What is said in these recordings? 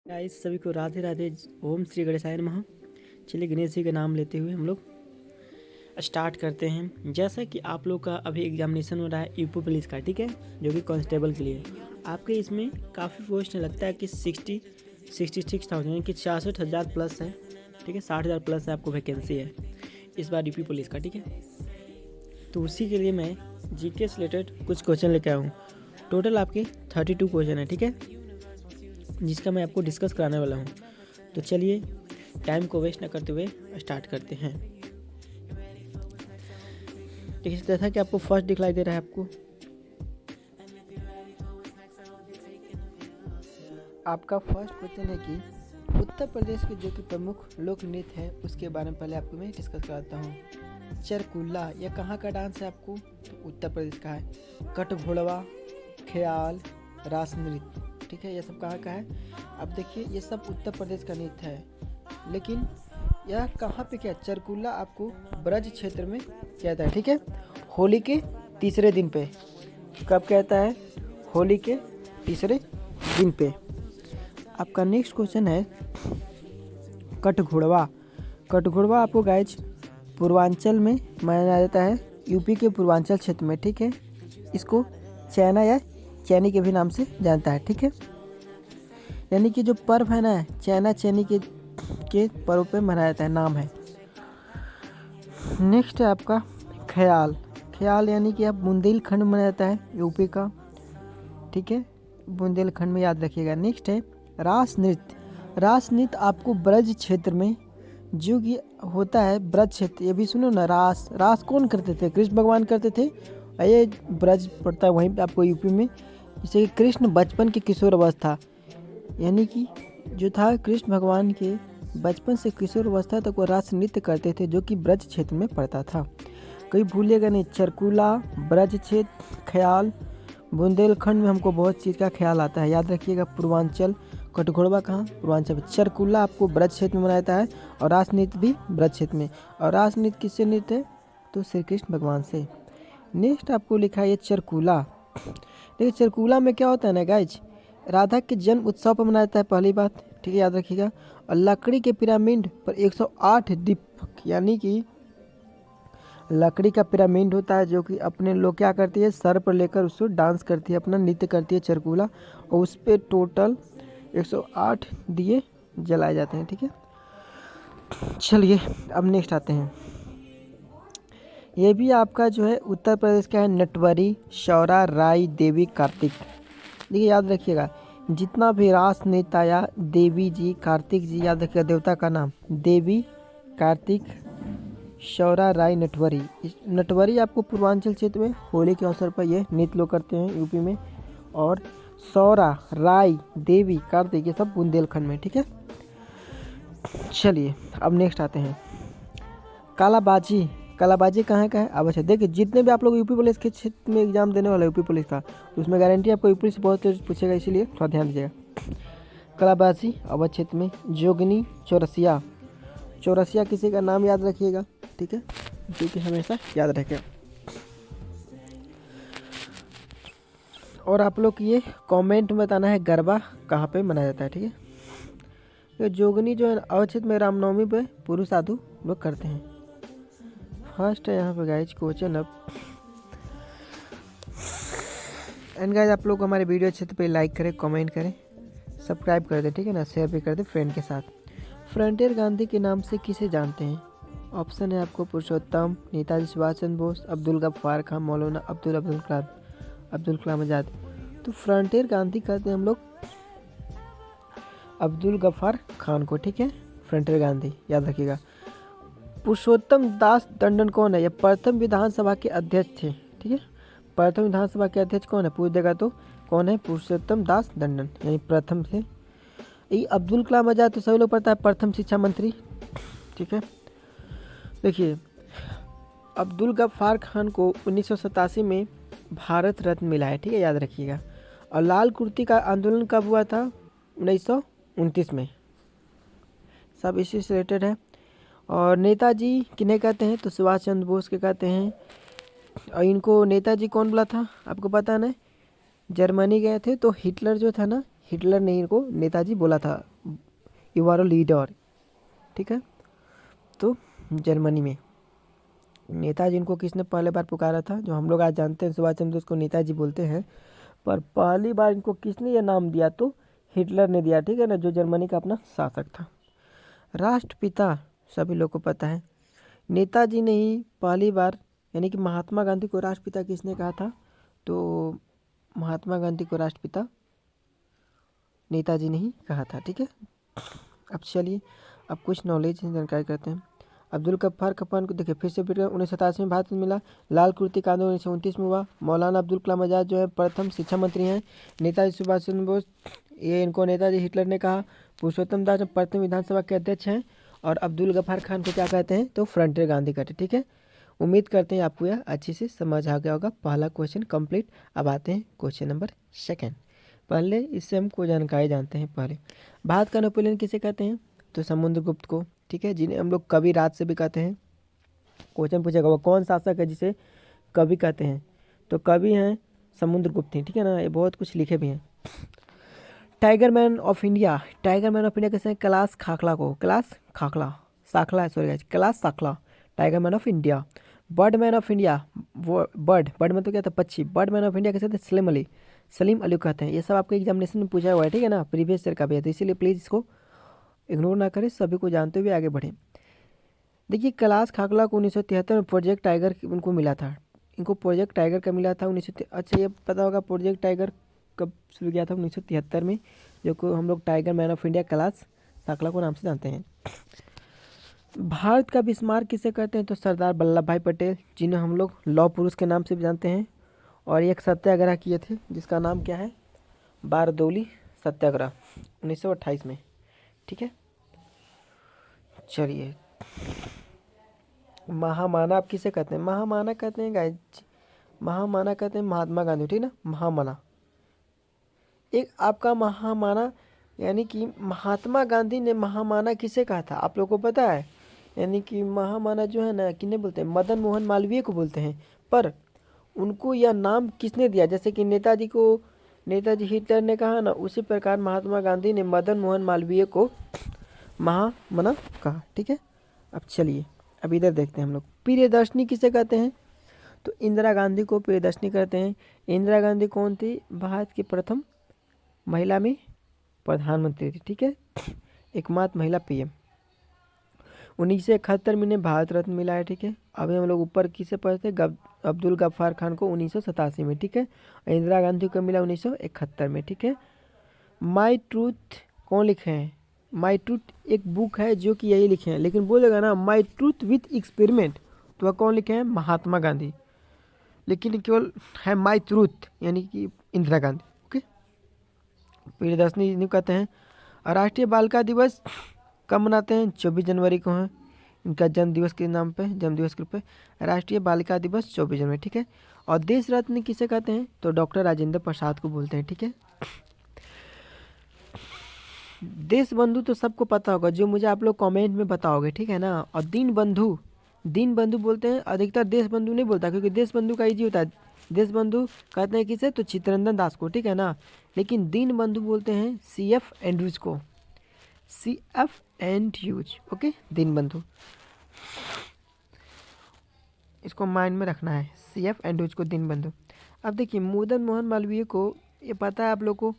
Guys सभी को राधे राधे। ओम श्री गणेशाय नमः। चलिए गणेश जी का नाम लेते हुए हम लोग स्टार्ट करते हैं। जैसा कि आप लोग का अभी एग्जामिनेशन हो रहा है यूपी पुलिस का, ठीक है, जो कि कांस्टेबल के लिए आपके इसमें काफ़ी पोस्ट लगता है कि 66,000 यानी कि 66,000 प्लस है, ठीक है, 60,000 प्लस है आपको वैकेंसी है इस बार यूपी पुलिस का, ठीक है। तो उसी के लिए मैं जीके से रिलेटेड कुछ क्वेश्चन लेके आया हूँ। टोटल आपके 32 क्वेश्चन है, ठीक है, जिसका मैं आपको डिस्कस कराने वाला हूँ। तो चलिए टाइम को वेस्ट न करते हुए स्टार्ट करते हैं। ठीक है, जैसा कि आपको फर्स्ट दिखलाई दे रहा है, आपका फर्स्ट क्वेश्चन है कि उत्तर प्रदेश के जो कि प्रमुख लोक नृत्य है उसके बारे में पहले आपको मैं डिस्कस कराता हूँ। चरकुल्ला यह कहाँ का डांस है आपको? तो उत्तर प्रदेश का है। कटघोड़वा, ख्याल, रास नृत्य, ठीक है, यह सब कहाँ का है? अब देखिए ये सब उत्तर प्रदेश का नृत्य है, लेकिन यह कहाँ पे क्या? चरकुल्ला आपको ब्रज क्षेत्र में कहता है, ठीक है, होली के तीसरे दिन पे। कब कहता है? होली के तीसरे दिन पे। आपका नेक्स्ट क्वेश्चन है कटघोड़वा। कटघोड़वा आपको गाइज पूर्वांचल में मनाया जाता है, यूपी के पूर्वांचल क्षेत्र में, ठीक है। इसको चैना या चैनी के भी नाम से जानता है, ठीक है। यानी कि जो पर्व है ना, चैना चैनी के पर्व पे मनाया जाता है, नाम है। नेक्स्ट है आपका ख्याल। ख्याल यानी कि आप बुंदेलखंड में मनाया जाता है, यूपी का, ठीक है, बुंदेलखंड में, याद रखिएगा। नेक्स्ट है रास नृत्य। रास नृत्य आपको ब्रज क्षेत्र में जो कि होता है, ब्रज क्षेत्र, ये भी सुनो ना। रास रास कौन करते थे? कृष्ण भगवान करते थे। ये ब्रज पड़ता है वहीं पे आपको यूपी में। जैसे कि कृष्ण बचपन की किशोर अवस्था, यानी कि जो था कृष्ण भगवान के बचपन से किशोर अवस्था तक वो रास नृत्य करते थे, जो कि ब्रज क्षेत्र में पड़ता था। कहीं भूलिएगा नहीं, चरकुला, ब्रज क्षेत्र, ख्याल, बुंदेलखंड में हमको बहुत चीज़ का ख्याल आता है, याद रखिएगा। पूर्वांचल, कटघोड़वा कहाँ? पूर्वांचल में। चरकुला आपको ब्रज क्षेत्र में मनाया जाता है, और रास नृत्य भी ब्रज क्षेत्र में। और रास नृत्य किससे नृत्य है? तो श्री कृष्ण भगवान से। नेक्स्ट आपको लिखा है ये चरकुला। देखिए चरकुला में क्या होता है ना गाइज, राधा के जन्म उत्सव पर मनाया जाता है, पहली बात, ठीक है, याद रखिएगा। और लकड़ी के पिरामिड पर 108 दीपक, यानी कि लकड़ी का पिरामिड होता है, जो कि अपने लोग क्या करती है, सर पर लेकर उसको डांस करती है, अपना नृत्य करती है चरकुला, और उस पर टोटल 108 दिए जलाए जाते हैं, ठीक है। चलिए अब नेक्स्ट आते हैं। ये भी आपका जो है उत्तर प्रदेश का है, नटवरी, शौरा, राई, देवी, कार्तिक। देखिए याद रखिएगा, जितना भी रास नृत्य आया, देवी जी, कार्तिक जी, याद रखिएगा देवता का नाम, देवी, कार्तिक, शौरा, राय, नटवरी। इस नटवरी आपको पूर्वांचल क्षेत्र में होली के अवसर पर ये नृत्य लोग करते हैं यूपी में। और शौरा, राय, देवी, कार्तिक ये सब बुंदेलखंड में, ठीक है। चलिए अब नेक्स्ट आते हैं कालाबाजी। कालाबाजी कहाँ का है? अब अच्छा देखिए, जितने भी आप लोग यूपी पुलिस के क्षेत्र में एग्जाम देने वाले यूपी पुलिस का, तो उसमें गारंटी आपको यूपी से बहुत चीज़ पूछेगा, इसीलिए थोड़ा ध्यान दीजिएगा। कालाबाजी अवध क्षेत्र में। जोगनी, चौरसिया। चौरसिया किसी का नाम याद रखिएगा, ठीक है, जो कि हमेशा याद रखें। और आप लोग ये कमेंट में बताना है गरबा कहाँ पे मनाया जाता है, ठीक है। तो जोगनी जो है अवध क्षेत्र में रामनवमी पे पुरुष साधु लोग करते हैं। फर्स्ट है यहाँ पे गाइज क्वेश्चन। अब एंड गाइज आप लोग हमारे वीडियो अच्छे पे लाइक करें, कमेंट करें, सब्सक्राइब कर दें, ठीक है ना, शेयर भी कर दें फ्रेंड के साथ। फ्रंटियर गांधी के नाम से किसे जानते हैं? ऑप्शन है आपको पुरुषोत्तम, नेताजी सुभाष चंद्र बोस, अब्दुल गफ्फार खान, मौलाना अब्दुल कलाम आज़ाद। तो फ्रंटियर गांधी कहते हैं हम लोग अब्दुल गफ्फार खान को, ठीक है, फ्रंटियर गांधी याद रखिएगा। पुरुषोत्तम दास टंडन कौन है? ये प्रथम विधानसभा के अध्यक्ष थे, ठीक है। प्रथम विधानसभा के अध्यक्ष कौन है पूछ देगा तो? कौन है? पुरुषोत्तम दास टंडन, यानी प्रथम से। ये अब्दुल कलाम आज़ाद तो सभी लोग पता है, प्रथम शिक्षा मंत्री, ठीक है। देखिए अब्दुल गफ्फार खान को 1987 में भारत रत्न मिला है, ठीक है, याद रखिएगा। और लाल कुर्ती का आंदोलन कब हुआ था? 1929 में। सब इसी से रिलेटेड है। और नेताजी किन्हें कहते हैं? तो सुभाष चंद्र बोस के कहते हैं। और इनको नेताजी कौन बोला था आपको पता है ना? जर्मनी गए थे तो हिटलर जो था ना, हिटलर ने इनको नेताजी बोला था, यू आर अ लीडर, ठीक है। तो जर्मनी में नेताजी इनको किसने पहले बार पुकारा था? जो हम लोग आज जानते हैं सुभाष चंद्र बोस को नेताजी बोलते हैं, पर पहली बार इनको किसने ये नाम दिया? तो हिटलर ने दिया, ठीक है ना, जो जर्मनी का अपना शासक था। राष्ट्रपिता सभी लोग को पता है, नेताजी ने ही पहली बार यानी कि महात्मा गांधी को राष्ट्रपिता किसने कहा था? तो महात्मा गांधी को राष्ट्रपिता नेताजी ने ही कहा था, ठीक है। अब चलिए अब कुछ नॉलेज जानकारी करते हैं। अब्दुल गफ्फार खपान को देखिए फिर से फिर 1987 में भारत में मिला। लाल कुर्ती का आंदोलन 1929 में हुआ। मौलाना अब्दुल कलाम आज़ाद जो है प्रथम शिक्षा मंत्री हैं। नेताजी सुभाष चंद्र बोस, ये इनको नेताजी हिटलर ने कहा। पुरुषोत्तम दास प्रथम विधानसभा के अध्यक्ष हैं। और अब्दुल गफ्फार खान को क्या कहते हैं? तो फ्रंटियर गांधी कहते हैं, ठीक है। उम्मीद करते हैं आपको यह अच्छे से समझ आ गया होगा। पहला क्वेश्चन कंप्लीट। अब आते हैं क्वेश्चन नंबर सेकेंड। पहले इससे हमको जानकारी जानते हैं। पहले भारत का नेपोलियन किसे कहते हैं? तो समुद्रगुप्त को, ठीक है, जिन्हें हम लोग कवि राज से भी कहते हैं। क्वेश्चन पूछेगा वो कौन शासक है जिसे कवि कहते हैं? तो कवि हैं समुद्रगुप्त हैं, ठीक है ना। ये बहुत कुछ लिखे भी हैं। Tiger man of India, tiger man of India कैसे हैं? कैलाश खाखला को, Kailash Khakhla Sankhala sorry guys, Kailash Sankhala tiger man of India. Bird man of India, वो बर्ड में तो क्या था? पक्षी। बर्ड मैन ऑफ इंडिया कैसे थे? सलीम अली कहते हैं। ये सब आपके एग्जामिनेशन में पूछा हुआ है, ठीक है ना, प्रीवियस ईयर का भी है, तो इसीलिए प्लीज़ इसको इग्नोर ना करें, सभी को जानते हुए आगे बढ़ें। देखिए कैलाश खाखला को 1973 में प्रोजेक्ट टाइगर उनको मिला था। इनको प्रोजेक्ट टाइगर का मिला था 1973। अच्छा ये पता होगा प्रोजेक्ट टाइगर कब शुरू किया था? 1973 में, जो को हम लोग tiger man of India Kailash Khakhla को नाम से जानते हैं। भारत का बिस्मार्क किसे कहते हैं? तो सरदार वल्लभ भाई पटेल, जिन्हें हम लोग लौह पुरुष के नाम से भी जानते हैं। और एक सत्याग्रह किए थे जिसका नाम क्या है? बारदौली सत्याग्रह 1928 में, ठीक है। चलिए महामानव आप किसे कहते हैं? महामानव कहते हैं गाइज, महामानव कहते हैं महात्मा गांधी, ठीक ना। महामानव एक आपका महामानव, यानी कि महात्मा गांधी ने महामानव किसे कहा था आप लोगों को पता है? यानी कि महामानव जो है ना किन्हें बोलते हैं? मदन मोहन मालवीय को बोलते हैं। पर उनको यह नाम किसने दिया? जैसे कि नेताजी को नेताजी हिटलर ने कहा ना, उसी प्रकार महात्मा गांधी ने मदन मोहन मालवीय को महामानव कहा, ठीक है। अब चलिए अब इधर देखते हैं हम लोग। प्रियदर्शनी किसे कहते हैं? तो इंदिरा गांधी को प्रियदर्शनी कहते हैं। इंदिरा गांधी कौन थी? भारत की प्रथम महिला में प्रधानमंत्री थी, ठीक है, एकमात्र महिला पीएम। 1971 में इन्हें भारत रत्न मिला है, ठीक है। अभी हम लोग ऊपर किसे पढ़ते थे? अब्दुल गफ्फार खान को 1987 में, ठीक है। इंदिरा गांधी को मिला 1971 में, ठीक है। माई ट्रूथ कौन लिखे हैं? माई ट्रूथ एक बुक है जो कि यही लिखे हैं, लेकिन बोलेगा ना माई ट्रूथ विथ एक्सपेरिमेंट, तो वह कौन लिखे हैं? महात्मा गांधी। लेकिन केवल है माई ट्रूथ यानी कि इंदिरा गांधी, ओके। प्रियदर्शनी इन्हें कहते हैं। राष्ट्रीय बालिका दिवस कब मनाते हैं? 24 जनवरी को है इनका जन्म दिवस के नाम पे, जन्म दिवस के रूप में राष्ट्रीय बालिका दिवस 24 जनवरी, ठीक है। और देश रत्न किसे कहते हैं? तो डॉक्टर राजेंद्र प्रसाद को बोलते हैं, ठीक है। देश बंधु तो सबको पता होगा, जो मुझे आप लोग कमेंट में बताओगे, ठीक है ना। और दीन बंधु बोलते हैं, अधिकतर देश बंधु नहीं बोलता, क्योंकि देश बंधु का ईजी होता है। देश बंधु कहते हैं किसे? तो चित्तरंजन दास को, ठीक है ना। लेकिन दीन बंधु बोलते हैं CF एंड्रूज को, CF एंड्रूज, ओके, दीन बंधु, इसको माइंड में रखना है, CF एंड्रूज को दीन बंधु। अब देखिए मदन मोहन मालवीय को, ये पता है आप लोग को,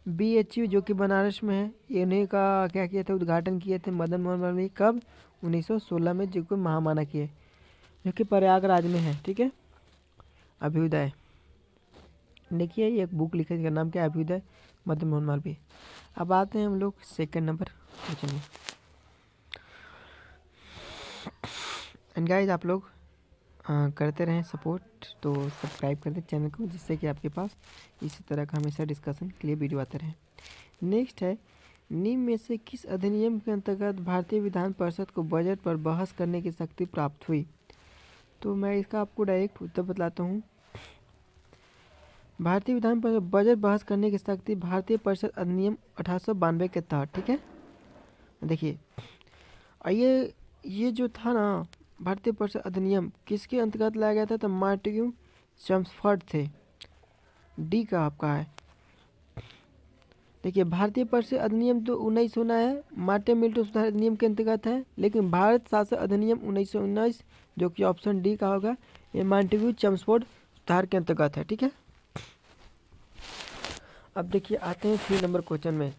BHU जो कि बनारस में है, इन्हीं का क्या किए थे? उद्घाटन किए थे मदन मोहन मालवीय। कब? 1916 में, जो कि महामाना किए, जो कि प्रयागराज में है, ठीक है। अभ्युदय, देखिए ये एक बुक लिखे जिसका नाम क्या है? अभ्युदय मदन मोहन मालवीय। अब आते हैं हम लोग सेकंड नंबर क्वेश्चन में। एंड गाइस आप लोग करते रहें सपोर्ट, तो सब्सक्राइब कर दें चैनल को, जिससे कि आपके पास इसी तरह का हमेशा डिस्कशन के लिए वीडियो आते रहे। नेक्स्ट है, निम्न में से किस अधिनियम के अंतर्गत भारतीय विधान परिषद को बजट पर बहस करने की शक्ति प्राप्त हुई? तो मैं इसका आपको डायरेक्ट उत्तर बतलाता हूँ। भारतीय विधान परिषद बजट बहस करने की शक्ति भारतीय परिषद अधिनियम 1892 के तहत, ठीक है। देखिए ये जो था ना भारतीय परिषद अधिनियम, किसके अंतर्गत लाया गया था? तो मार्टिन चम्सफर्ड थे, डी का आपका है। देखिए भारतीय परिषद अधिनियम तो 1919 है, मार्टे मिल्टो सुधार अधिनियम के अंतर्गत है, लेकिन भारत शासन अधिनियम 1919 जो कि ऑप्शन डी का होगा, ये मॉन्टेग्यू चेम्सफोर्ड सुधार के अंतर्गत है। ठीक है, अब देखिए आते हैं 3 नंबर क्वेश्चन में।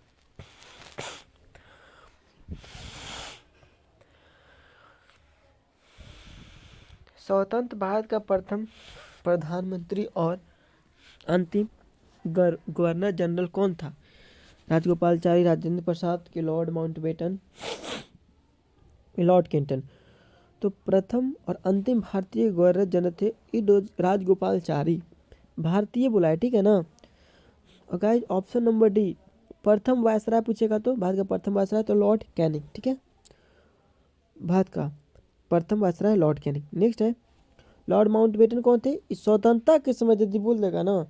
स्वतंत्र भारत का प्रथम प्रधानमंत्री और अंतिम गवर्नर जनरल कौन था? राजगोपालाचारी, राजेंद्र प्रसाद के लॉर्ड माउंटबेटन, लॉर्ड केंटन। तो प्रथम और अंतिम भारतीय गवर्नर जनरल थे राजगोपालाचारी। भारतीय बोला है, ठीक है ना। और गाइस ऑप्शन नंबर डी प्रथम वायसराय पूछेगा तो भारत का प्रथम वायसराय तो लॉर्ड कैनिंग। ठीक है, भारत का प्रथम वायसराय लॉर्ड कैनिंग। नेक्स्ट है लॉर्ड माउंटबेटन कौन थे? इस स्वतंत्रता के समय यदि बोल देगा ना,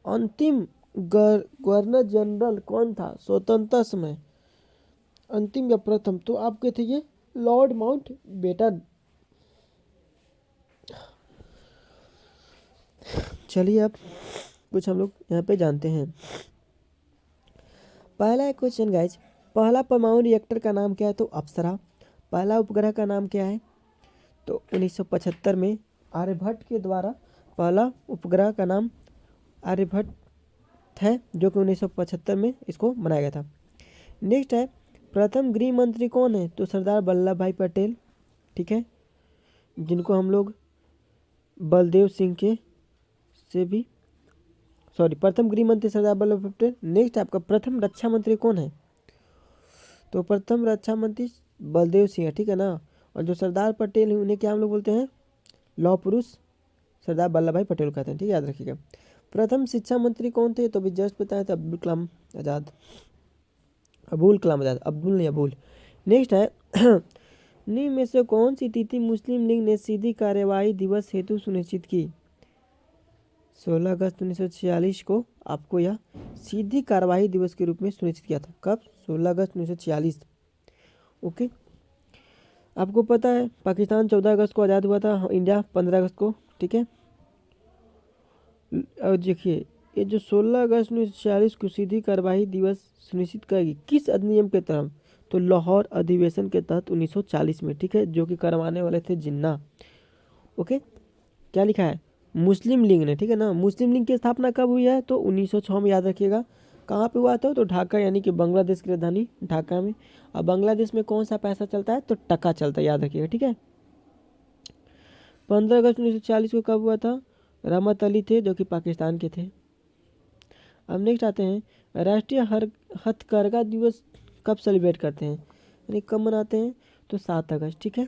अंतिम गवर्नर जनरल कौन था स्वतंत्रता समय, अंतिम या प्रथम, तो आपके थे ये लॉर्ड माउंटबेटन। चलिए अब कुछ हम लोग यहाँ पे जानते हैं। पहला क्वेश्चन गाइज, पहला परमाणु रिएक्टर का नाम क्या है? तो अप्सरा। पहला उपग्रह का नाम क्या है? तो 1975 में आर्यभट्ट के द्वारा पहला उपग्रह का नाम आर्यभट्ट है, जो कि 1975 में इसको बनाया गया था। नेक्स्ट है प्रथम गृह मंत्री कौन है? तो सरदार वल्लभ भाई पटेल। ठीक है, जिनको हम लोग बलदेव सिंह के से भी प्रथम गृह मंत्री सरदार वल्लभ भाई पटेल। नेक्स्ट आपका प्रथम रक्षा मंत्री कौन है? तो प्रथम रक्षा मंत्री बलदेव सिंह है, ठीक है ना। और जो सरदार पटेल है उन्हें क्या हम लोग बोलते हैं? लौह पुरुष सरदार वल्लभ भाई पटेल कहते हैं। ठीक है, याद रखिएगा। प्रथम शिक्षा मंत्री कौन थे? तो अभी जस्ट बताया था अब्दुल कलाम आज़ाद, अब्दुल नहीं अबुल। नेक्स्ट है निम्न में से कौन सी तिथि मुस्लिम लीग ने सीधी कार्यवाही दिवस हेतु सुनिश्चित की? 16 अगस्त 1946 को आपको यह सीधी कार्यवाही दिवस के रूप में सुनिश्चित किया था। कब? 16 अगस्त 1946। ओके, आपको पता है पाकिस्तान 14 अगस्त को आज़ाद हुआ था, इंडिया 15 अगस्त को। ठीक है, और देखिए ये जो 16 अगस्त 1946 को सीधी कार्यवाही दिवस सुनिश्चित करेगी किस अधिनियम के तहत? तो लाहौर अधिवेशन के तहत 1940 में। ठीक है, जो कि करवाने वाले थे जिन्ना। ओके, क्या लिखा है? मुस्लिम लीग ने। ठीक है ना, मुस्लिम लीग की स्थापना कब हुई है? तो 1906 में, याद रखिएगा। कहाँ पे हुआ था? तो ढाका, यानी कि बांग्लादेश की राजधानी ढाका में। अब बांग्लादेश में कौन सा पैसा चलता है? तो टका चलता है, याद रखिएगा। ठीक है, 15 अगस्त 1940 को कब हुआ था? रहमत अली थे, जो कि पाकिस्तान के थे। अब नेक्स्ट आते हैं राष्ट्रीय हथकरघा दिवस कब सेलिब्रेट करते हैं, यानी कब मनाते हैं? तो 7 अगस्त। ठीक है,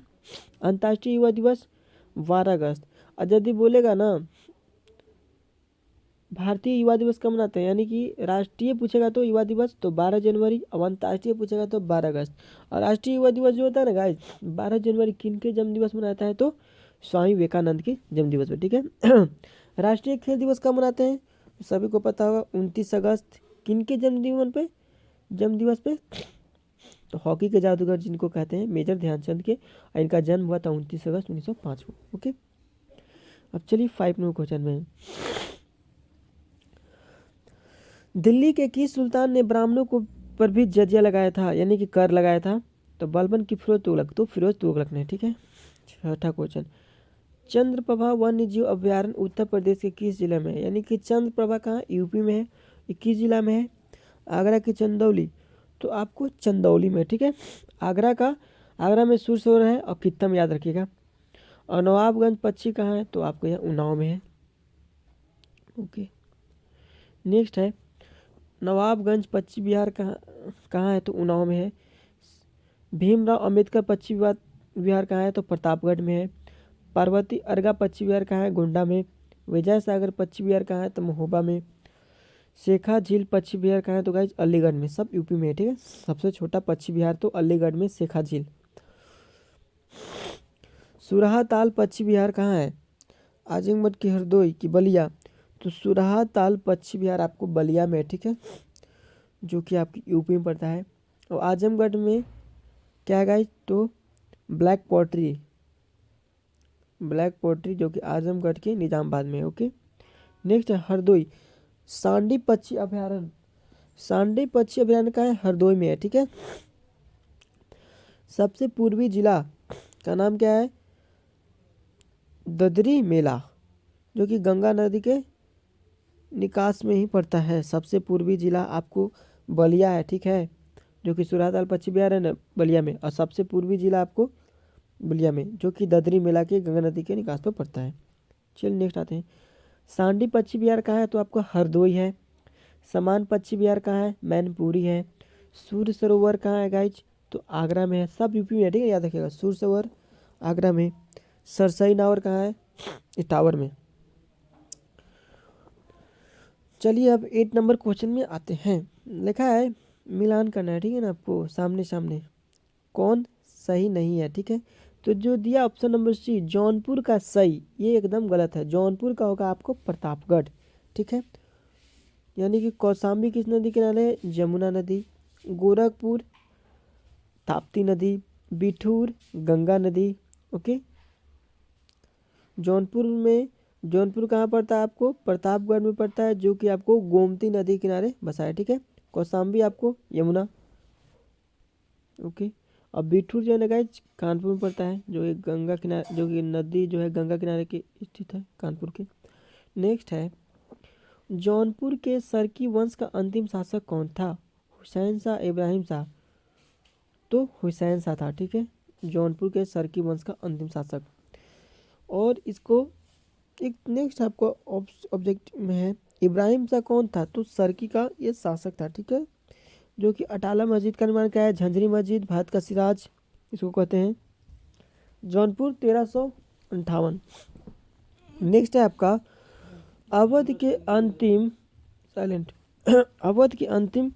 अंतर्राष्ट्रीय युवा दिवस 12 अगस्त। और यदि बोलेगा ना भारतीय युवा दिवस कब मनाते हैं, यानी कि राष्ट्रीय पूछेगा तो युवा दिवस तो 12 जनवरी, और अंतर्राष्ट्रीय पूछेगा तो 12 अगस्त। और राष्ट्रीय युवा दिवस जो होता है ना गाइस, 12 जनवरी किन के जन्म दिवस मनाता है? तो स्वामी विवेकानंद के जन्म दिवस पर। ठीक है राष्ट्रीय खेल दिवस कब मनाते हैं? सभी को पता होगा 29 अगस्त। किन के जन्म दिवस पे? तो हॉकी के जादूगर जिनको कहते हैं मेजर ध्यानचंद के, और इनका जन्म हुआ था 29 अगस्त 1905 को। ओके, अब चलिए 5 नंबर क्वेश्चन में। दिल्ली के किस सुल्तान ने ब्राह्मणों को पर भी जजिया लगाया था, यानी कि कर लगाया था? तो बलबन की फिरोज तुगलक, तो फिरोज तुगलक ने। ठीक है, छठा क्वेश्चन, चंद्रप्रभा वन्य जीव अभ्यारण्य उत्तर प्रदेश के किस जिले में है? यानी कि चंद्रप्रभा कहाँ? यूपी में है। ये किस जिला में है? आगरा की चंदौली, तो आपको चंदौली में। ठीक है, आगरा में सूर सरोवर है, और कित्तम, याद रखिएगा। और नवाबगंज पक्षी कहाँ है? तो आपको यह उन्नाव में है। ओके, नेक्स्ट है नवाबगंज पश्चिम बिहार कहाँ है? तो उन्नाव में है। भीमराव अंबेडकर पश्चिम बिहार कहाँ है? तो प्रतापगढ़ में है। पार्वती अर्गा पश्चिम बिहार कहाँ है? गोंडा में। विजय सागर पश्चिम बिहार कहाँ है? तो महोबा में। शेखा झील पश्चिम बिहार कहाँ है? तो गाइज अलीगढ़ में। सब यूपी में है। ठीक है, सबसे छोटा पश्चिम बिहार तो अलीगढ़ में शेखा झील। सुराहा ताल पश्चिम बिहार कहाँ है? आजमगढ़ की हरदोई की बलिया, तो सुराहा ताल पश्चिम बिहार आपको बलिया में। ठीक है, जो कि आपकी यूपी में पड़ता है। और आजमगढ़ में क्या है गाइज? तो ब्लैक पोट्री जो कि आजमगढ़ के निजामाबाद में है। ओके, नेक्स्ट है हरदोई सांडी पक्षी अभ्यारण्य, सांडी पक्षी अभयारण्य का है, हरदोई में है, ठीक है। सबसे पूर्वी जिला का नाम क्या है, ददरी मेला, जो कि गंगा नदी के निकास में ही पड़ता है। सबसे पूर्वी जिला आपको बलिया है, ठीक है, जो कि सुराताल पक्षी अभयारण्य है बलिया में, और सबसे पूर्वी जिला आपको बलिया में, जो कि ददरी मेला के गंगा नदी के निकास पर पड़ता है। चलिए नेक्स्ट आते हैं। सांडी पक्षी विहार कहाँ है, तो आपको हरदोई है। समान पक्षी विहार कहाँ है, मैनपुरी है। सूर्य सरोवर कहाँ है गाइज, तो आगरा में है। सब यूपी में है, ठीक है, याद रखिएगा। सूर्य सरोवर आगरा में। सरसई नावर कहाँ है, इटावर में। चलिए अब 8 नंबर क्वेश्चन में आते हैं। लिखा है मिलान करना है, ठीक है ना, आपको सामने सामने कौन सही नहीं है, ठीक है। तो जो दिया ऑप्शन नंबर सी जौनपुर का सही, ये एकदम गलत है। जौनपुर का होगा आपको प्रतापगढ़, ठीक है। यानी कि कौशाम्बी किस नदी किनारे है, जमुना नदी। गोरखपुर ताप्ती नदी। बिठूर गंगा नदी, ओके। जौनपुर कहाँ पड़ता है, आपको प्रतापगढ़ में पड़ता है, जो कि आपको गोमती नदी किनारे बसा है, ठीक है। कौशाम्बी आपको यमुना, ओके। और बिठूर जो है ना गाइज कानपुर में पड़ता है, जो एक गंगा किनारे, जो कि नदी जो है गंगा किनारे की स्थित है कानपुर के। नेक्स्ट है जौनपुर के सरकी वंश का अंतिम शासक कौन था, हुसैन शाह इब्राहिम शाह, तो हुसैन शाह था, ठीक है। जौनपुर के सरकी वंश का अंतिम शासक। और इसको एक नेक्स्ट आपको ऑब्जेक्ट में है, इब्राहिम शाह कौन था, तो सरकी का ये शासक था, ठीक है। जो कि अटाला मस्जिद का निर्माण किया है, झंझरी मस्जिद, भारत का सिराज इसको कहते हैं। जौनपुर 1358। नेक्स्ट है आपका अवध के अंतिम साइलेंट अवध के अंतिम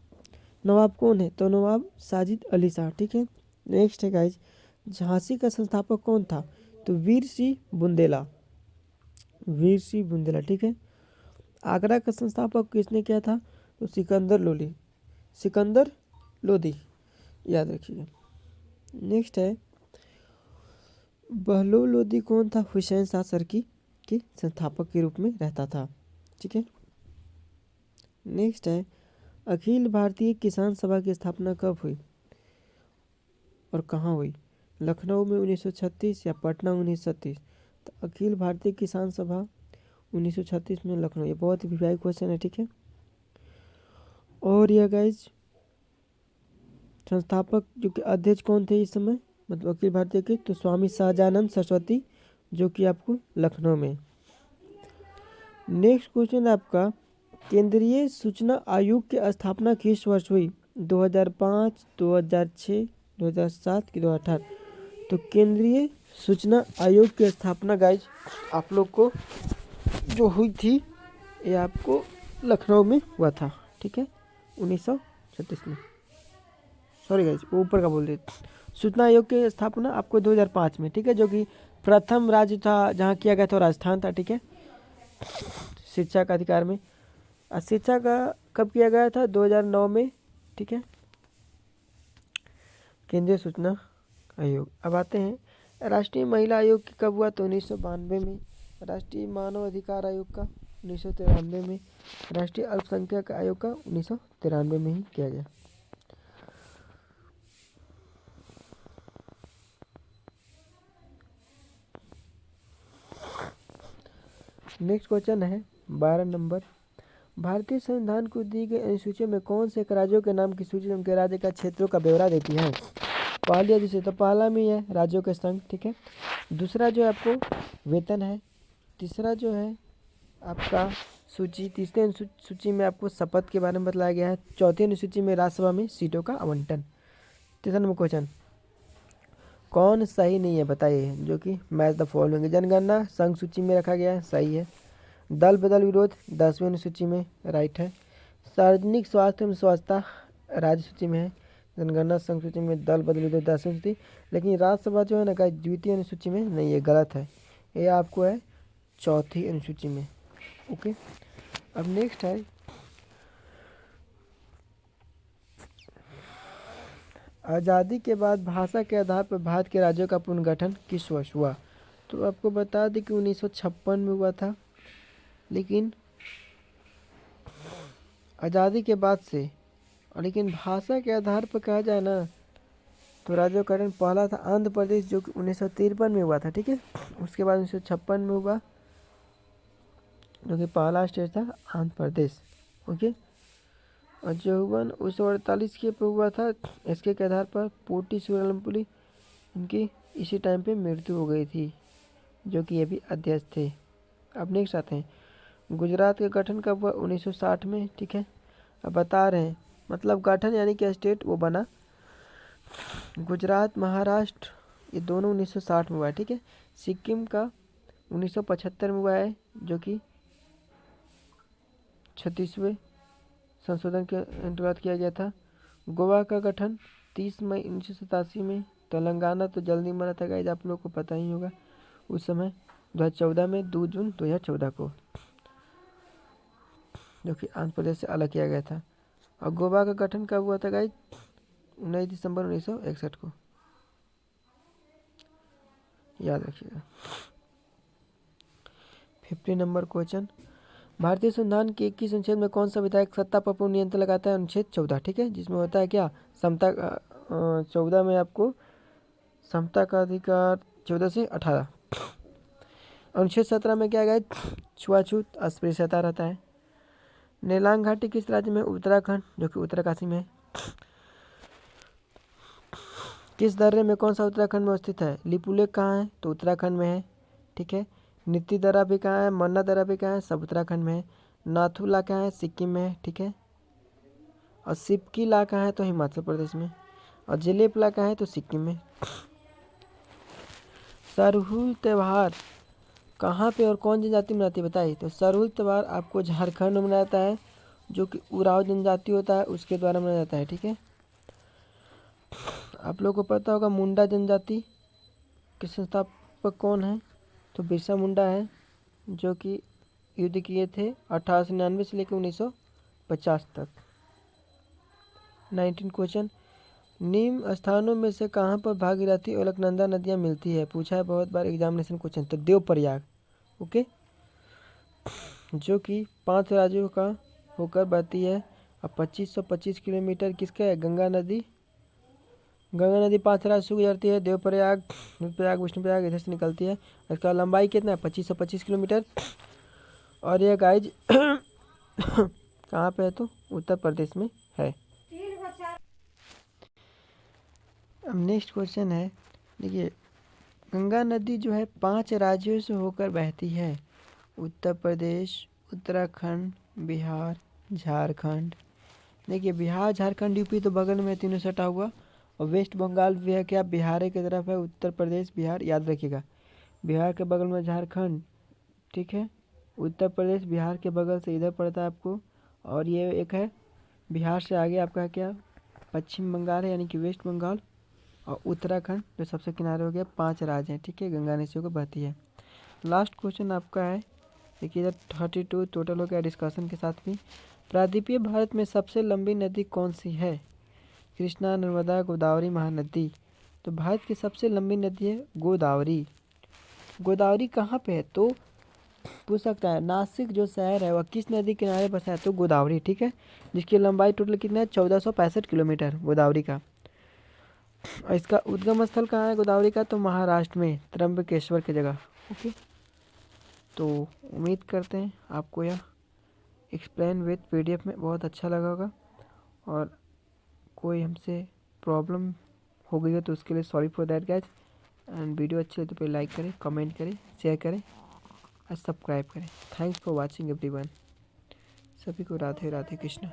नवाब कौन है, तो नवाब साजिद अली शाह, ठीक है। नेक्स्ट है गाइज झांसी का संस्थापक कौन था, तो वीर सिंह बुंदेला, वीर सिंह बुंदेला, ठीक है। आगरा का संस्थापक किसने किया था, तो सिकंदर लोदी, याद रखिएगा। नेक्स्ट है बहलोल लोदी कौन था, हुसैन शाह सरकी के संस्थापक के रूप में रहता था, ठीक है। नेक्स्ट है अखिल भारतीय किसान सभा की स्थापना कब हुई और कहाँ हुई, लखनऊ में 1936 या पटना 1936, तो अखिल भारतीय किसान सभा 1936 में लखनऊ। ये बहुत ही वीआईपी क्वेश्चन है, ठीक है। और यह गाइज संस्थापक जो कि अध्यक्ष कौन थे इस समय, मतलब अखिल भारतीय के, तो स्वामी सहजानंद सरस्वती, जो कि आपको लखनऊ में। नेक्स्ट क्वेश्चन आपका केंद्रीय सूचना आयोग की स्थापना किस वर्ष हुई, 2005, 2006, 2007 की 2018। तो केंद्रीय सूचना आयोग की स्थापना गाइज आप लोग को जो हुई थी, ये आपको लखनऊ में हुआ था, ठीक है, 1936 में। सॉरी गाइज वो ऊपर का बोल रहे। सूचना आयोग की स्थापना आपको 2005 में, ठीक है, जो कि प्रथम राज्य था जहाँ किया गया था राजस्थान था, ठीक है, शिक्षा का अधिकार में। शिक्षा का कब किया गया था, 2009 में, ठीक है, केंद्रीय सूचना आयोग। अब आते हैं राष्ट्रीय महिला आयोग की कब हुआ, तो 1992 में। राष्ट्रीय मानव अधिकार आयोग का 1993 में। राष्ट्रीय अल्पसंख्यक आयोग का 1993 में ही किया गया। नेक्स्ट क्वेश्चन है 12 नंबर। भारतीय संविधान को दी गई अनुसूचियों में कौन से राज्यों के नाम की सूची उनके राज्य का क्षेत्रों का ब्यौरा देती है। पहली अधिसूचना तो पहला में ही है राज्यों के संघ, ठीक है। दूसरा जो है आपको वेतन है। तीसरा जो है आपका सूची, तीसरे अनुसूची में आपको शपथ के बारे में बताया गया है। चौथी अनुसूची में राज्यसभा में सीटों का आवंटन। तीसरा नंबर क्वेश्चन कौन सही नहीं है बताइए, जो कि मैच द फॉलोइंग। जनगणना संघ सूची में रखा गया है, सही है। दल बदल विरोध 10वीं अनुसूची में, राइट है। सार्वजनिक स्वास्थ्य एवं स्वच्छता राज्य सूची में है। जनगणना संघ सूची में, दल बदल विरोध 10वीं सूची। लेकिन राज्यसभा जो है ना गाइस द्वितीय अनुसूची में नहीं है, गलत है। ये आपको है चौथी अनुसूची में, ओके। अब नेक्स्ट है आज़ादी के बाद भाषा के आधार पर भारत के राज्यों का पुनर्गठन किस वर्ष हुआ। तो आपको बता दें कि 1956 में हुआ था। लेकिन आज़ादी के बाद से लेकिन भाषा के आधार पर कहा जाए ना तो राज्यकरण पहला था आंध्र प्रदेश, जो कि 1953 में हुआ था, ठीक है। उसके बाद 1956 में हुआ, जो कि पहला स्टेट था आंध्र प्रदेश, ओके। और जो हुआ 1948 के पे हुआ था, इसके के आधार पर पोटी श्रीरामपुरी इनकी इसी टाइम पे मृत्यु हो गई थी, जो कि ये भी अध्यक्ष थे। अब नेक्स्ट आते हैं गुजरात का गठन कब हुआ? 1960 में, ठीक है। अब बता रहे हैं मतलब गठन यानी कि स्टेट वो बना गुजरात महाराष्ट्र, ये दोनों 1960 में हुआ है, ठीक है। सिक्किम का 1975 में हुआ है, जो कि 36वें संशोधन के अंतर्गत किया गया था। गोवा का गठन 30 मई 1987 में। तेलंगाना तो जल्दी मरा था गाइस, आप लोग को पता ही होगा उस समय 2014 में 2 जून 2014 को, जो कि आंध्र प्रदेश से अलग किया गया था। और गोवा का गठन कब हुआ था गाइस? 19 दिसंबर 1961 को, याद रखिएगा। 50 नंबर क्वेश्चन, भारतीय संविधान के 21 अनुच्छेद में कौन सा विधायक सत्ता पर पूर्ण नियंत्रण लगाता है? अनुच्छेद 14, ठीक है, जिसमें होता है क्या समता 14 में आपको समता का अधिकार 14 से 18। अनुच्छेद 17 में क्या गया? छुआछूत अस्पृश्यता रहता है। नेलांग घाटी किस राज्य में? उत्तराखंड, जो कि उत्तरकाशी में है। किस दर्रे में कौन सा उत्तराखंड में स्थित है? लिपुलेख कहाँ है? तो उत्तराखंड में है, ठीक है। नीति दर्रा भी कहाँ है? मन्ना दर्रा भी कहाँ है? सब उत्तराखंड में है। नाथुला कहाँ है? सिक्किम में है, ठीक है। और सिपकी ला कहाँ है? तो हिमाचल प्रदेश में। और जिलेपला कहाँ है? तो सिक्किम में। सरहुल त्यौहार कहाँ पे और कौन जनजाति मनाती है बताइए? तो सरहुल त्यौहार आपको झारखंड में मनाया जाता है, जो कि उराव जनजाति होता है उसके द्वारा मनाया जाता है, ठीक है। आप लोगों को पता होगा मुंडा जनजाति के संस्थापक कौन है? तो बिरसा मुंडा है, जो कि युद्ध किए थे 1899 से लेकर 1950 तक। 19 क्वेश्चन, निम्न स्थानों में से कहाँ पर भागीरथी और अलकनंदा नदियाँ मिलती है? पूछा है बहुत बार एग्जामिनेशन क्वेश्चन। तो देवप्रयाग, ओके, जो कि 5 राज्यों का होकर बहती है। अब 2525 किलोमीटर किसका है? गंगा नदी। गंगा नदी 5 राज्य से गुजरती है, देवप्रयाग, रुद्रप्रयाग, विष्णुप्रयाग इधर से निकलती है। इसका लंबाई कितना है? 2525 किलोमीटर। और यह गाइज कहाँ पे है? तो उत्तर प्रदेश में है। अब नेक्स्ट क्वेश्चन है, देखिए गंगा नदी जो है 5 राज्यों से होकर बहती है। उत्तर प्रदेश, उत्तराखंड, बिहार, झारखंड। देखिए बिहार झारखंड यूपी तो बगल में तीनों सटा हुआ, और वेस्ट बंगाल भी है क्या? बिहार की तरफ है। उत्तर प्रदेश बिहार याद रखिएगा, बिहार के बगल में झारखंड, ठीक है। उत्तर प्रदेश बिहार के बगल से इधर पड़ता है आपको। और ये एक है बिहार से आगे आपका क्या? पश्चिम बंगाल है, यानी कि वेस्ट बंगाल। और उत्तराखंड जो सबसे किनारे हो गया। 5 राज्य हैं, ठीक है, गंगा नदी को बहती है। लास्ट क्वेश्चन आपका है, देखिए इधर 32 टोटल हो गया डिस्कशन के साथ भी। प्रायद्वीपीय भारत में सबसे लंबी नदी कौन सी है? कृष्णा, नर्मदा, गोदावरी, महानदी। तो भारत की सबसे लंबी नदी है गोदावरी। गोदावरी कहाँ पे है? तो पूछ सकता है नासिक जो शहर है वह किस नदी किनारे बसा है? तो गोदावरी, ठीक है, जिसकी लंबाई टोटल कितना है? 1465 किलोमीटर गोदावरी का। और इसका उद्गम स्थल कहाँ है गोदावरी का? तो महाराष्ट्र में त्र्यंबकेश्वर की जगह, ओके। तो उम्मीद करते हैं आपको यह एक्सप्लेन विथ पीडीएफ में बहुत अच्छा लगा होगा। और कोई हमसे प्रॉब्लम हो गई हो तो उसके लिए sorry for that guys. And video अच्छी लगे तो फिर लाइक करें, कमेंट करें, शेयर करें और सब्सक्राइब करें। Thanks for watching everyone. सभी को राधे राधे कृष्ण।